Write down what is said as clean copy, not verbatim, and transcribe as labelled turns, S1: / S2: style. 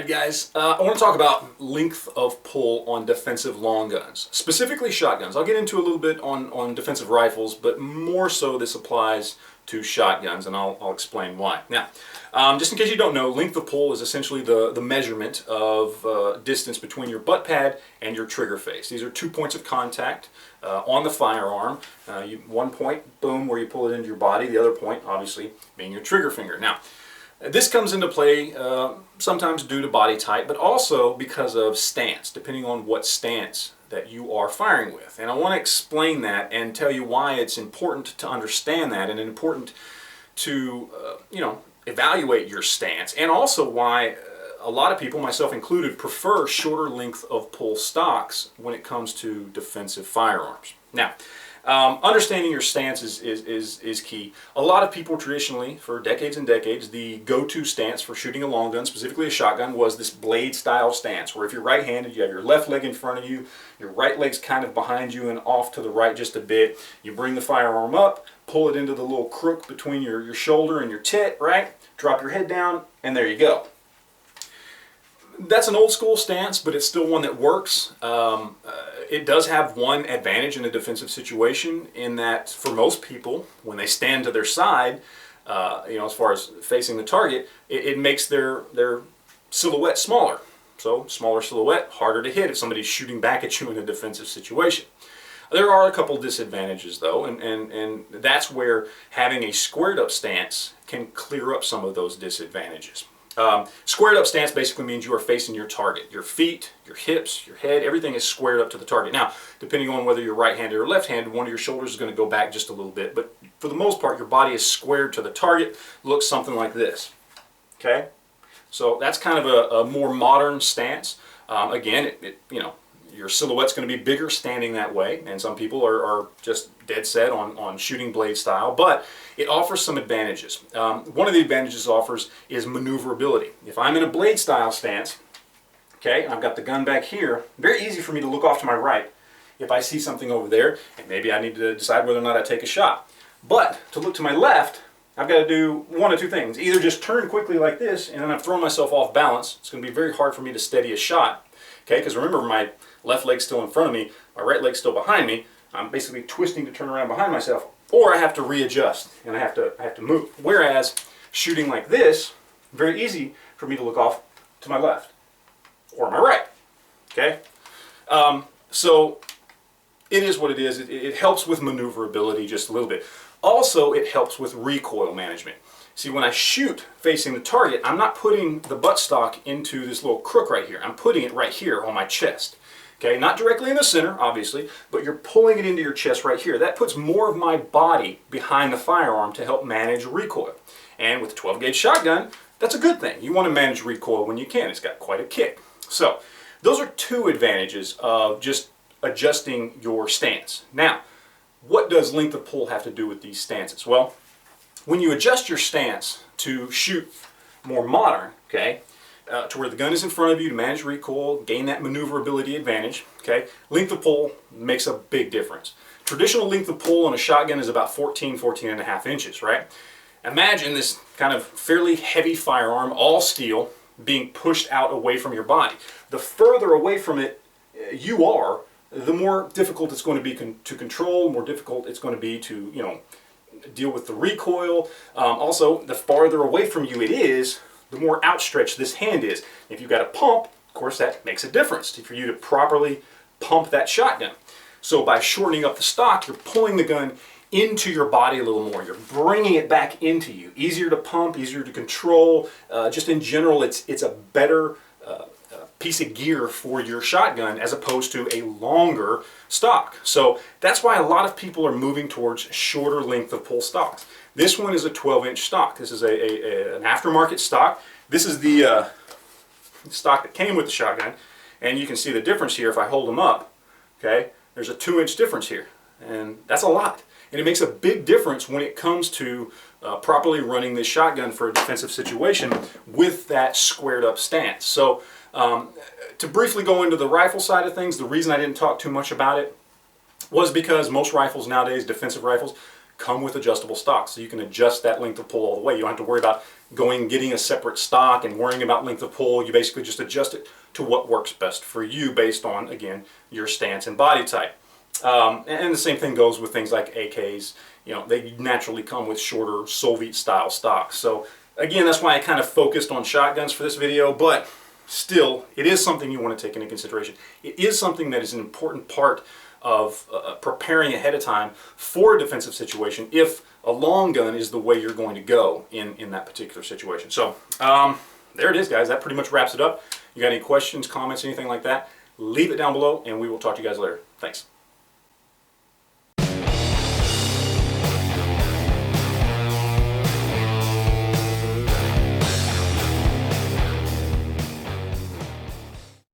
S1: Alright guys, I want to talk about length of pull on defensive long guns, specifically shotguns. I'll get into a little bit on defensive rifles, but more so this applies to shotguns, and I'll explain why. Now, just in case you don't know, length of pull is essentially the measurement of distance between your butt pad and your trigger face. These are 2 points of contact on the firearm. One point, boom, where you pull it into your body, the other point, obviously, being your trigger finger. Now, this comes into play sometimes due to body type, but also because of stance, depending on what stance that you are firing with. And I want to explain that and tell you why it's important to understand that, and important to evaluate your stance, and also why a lot of people, myself included, prefer shorter length of pull stocks when it comes to defensive firearms. Now, understanding your stance is key. A lot of people traditionally, for decades and decades, the go-to stance for shooting a long gun, specifically a shotgun, was this blade style stance, where if you're right-handed, you have your left leg in front of you, your right leg's kind of behind you and off to the right just a bit. You bring the firearm up, pull it into the little crook between your shoulder and your tit, right? Drop your head down, and there you go. That's an old school stance, but it's still one that works. It does have one advantage in a defensive situation, in that for most people, when they stand to their side, as far as facing the target, it makes their silhouette smaller. So smaller silhouette, harder to hit if somebody's shooting back at you in a defensive situation. There are a couple disadvantages though, and that's where having a squared up stance can clear up some of those disadvantages. Squared up stance basically means you are facing your target. Your feet, your hips, your head, everything is squared up to the target. Now, depending on whether you're right-handed or left-handed, one of your shoulders is going to go back just a little bit, but for the most part, your body is squared to the target. Looks something like this. Okay? So that's kind of a more modern stance. Again, your silhouette's going to be bigger standing that way, and some people are just dead set on shooting blade style, but it offers some advantages. One of the advantages it offers is maneuverability. If I'm in a blade style stance, okay, and I've got the gun back here, very easy for me to look off to my right if I see something over there, and maybe I need to decide whether or not I take a shot. But to look to my left, I've got to do one of two things. Either just turn quickly like this, and then I've thrown myself off balance. It's going to be very hard for me to steady a shot. Okay, because remember, my left leg's still in front of me, my right leg's still behind me. I'm basically twisting to turn around behind myself, or I have to readjust and I have to move. Whereas shooting like this, very easy for me to look off to my left or my right. Okay, so it is what it is. It helps with maneuverability just a little bit. Also, it helps with recoil management. See, when I shoot facing the target, I'm not putting the buttstock into this little crook right here. I'm putting it right here on my chest. Okay, not directly in the center, obviously, but you're pulling it into your chest right here. That puts more of my body behind the firearm to help manage recoil. And with a 12-gauge shotgun, that's a good thing. You want to manage recoil when you can. It's got quite a kick. So, those are two advantages of just adjusting your stance. Now, what does length of pull have to do with these stances? Well, when you adjust your stance to shoot more modern, okay, to where the gun is in front of you to manage recoil, gain that maneuverability advantage, okay, length of pull makes a big difference. Traditional length of pull on a shotgun is about 14 and a half inches, right? Imagine this kind of fairly heavy firearm, all steel, being pushed out away from your body. The further away from it you are, the more difficult it's going to be to control, more difficult it's going to be to, deal with the recoil. Also, the farther away from you it is, the more outstretched this hand is. If you've got a pump, of course, that makes a difference for you to properly pump that shotgun. So by shortening up the stock, you're pulling the gun into your body a little more. You're bringing it back into you. Easier to pump, easier to control. Just in general, it's a better piece of gear for your shotgun as opposed to a longer stock. So that's why a lot of people are moving towards shorter length of pull stocks. This one is a 12-inch stock. This is an aftermarket stock. This is the stock that came with the shotgun, and you can see the difference here if I hold them up. Okay, there's a 2-inch difference here, and that's a lot. And it makes a big difference when it comes to properly running this shotgun for a defensive situation with that squared up stance. So to briefly go into the rifle side of things, the reason I didn't talk too much about it was because most rifles nowadays, defensive rifles, come with adjustable stocks, so you can adjust that length of pull all the way. You don't have to worry about going and getting a separate stock and worrying about length of pull. You basically just adjust it to what works best for you based on, again, your stance and body type. And the same thing goes with things like AKs. You know, they naturally come with shorter Solvite style stocks. So again, that's why I kind of focused on shotguns for this video, but still, it is something you want to take into consideration. It is something that is an important part of preparing ahead of time for a defensive situation if a long gun is the way you're going to go in that particular situation. So there it is, guys. That pretty much wraps it up. You got any questions, comments, anything like that, leave it down below, and we will talk to you guys later. Thanks.